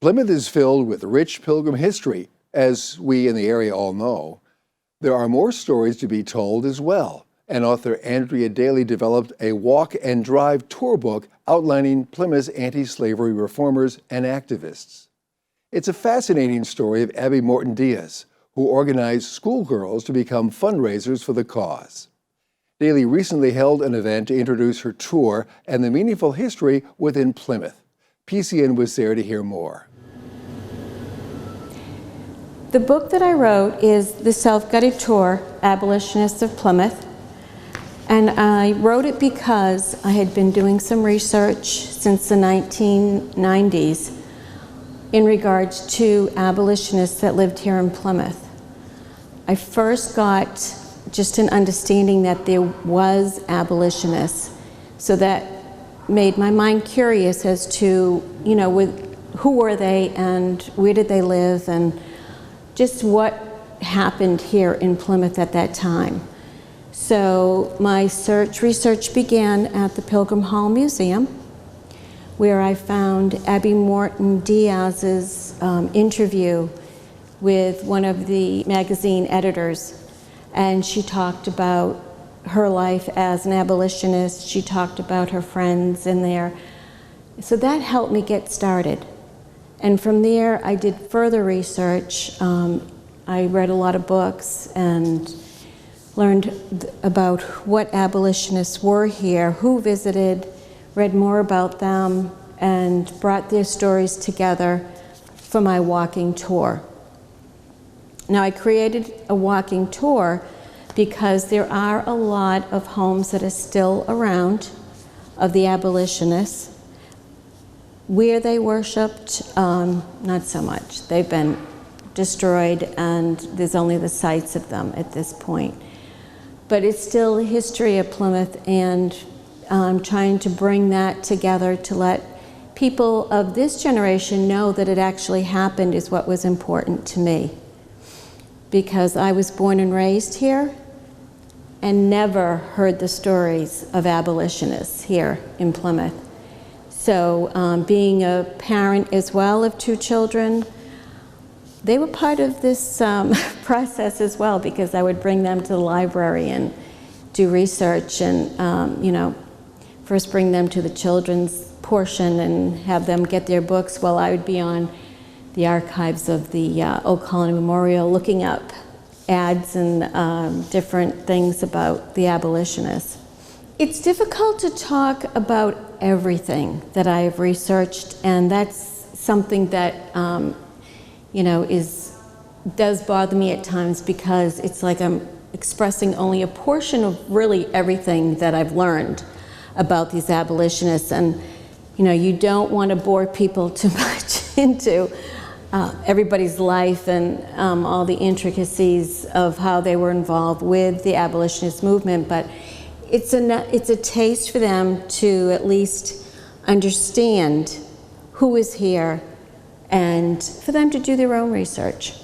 Plymouth is filled with rich Pilgrim history, as we in the area all know. There are more stories to be told as well, and author Andrea Daly developed a walk and drive tour book outlining Plymouth's anti-slavery reformers and activists. It's a fascinating story of Abby Morton Diaz, who organized schoolgirls to become fundraisers for the cause. Daly recently held an event to introduce her tour and the meaningful history within Plymouth. PCN was there to hear more. The book that I wrote is The Self-Guided Tour, Abolitionists of Plymouth. And I wrote it because I had been doing some research since the 1990s in regards to abolitionists that lived here in Plymouth. I first got just an understanding that there was abolitionists, so that made my mind curious as to, who were they and where did they live and just what happened here in Plymouth at that time. So my research began at the Pilgrim Hall Museum, where I found Abby Morton Diaz's interview with one of the magazine editors, and she talked about her life as an abolitionist. She talked about her friends in there. So that helped me get started. And from there, I did further research. I read a lot of books and learned about what abolitionists were here, who visited, read more about them, and brought their stories together for my walking tour. Now, I created a walking tour because there are a lot of homes that are still around of the abolitionists. Where they worshipped, not so much. They've been destroyed and there's only the sites of them at this point. But it's still the history of Plymouth, and I'm trying to bring that together to let people of this generation know that it actually happened is what was important to me. Because I was born and raised here and never heard the stories of abolitionists here in Plymouth. So being a parent as well of 2 children, they were part of this process as well, because I would bring them to the library and do research and, first bring them to the children's portion and have them get their books while I would be on the archives of the Old Colony Memorial looking up ads and different things about the abolitionists. It's difficult to talk about everything that I have researched, and that's something that does bother me at times, because it's like I'm expressing only a portion of really everything that I've learned about these abolitionists, and you don't want to bore people too much into everybody's life and all the intricacies of how they were involved with the abolitionist movement, but it's a taste for them to at least understand who is here and for them to do their own research.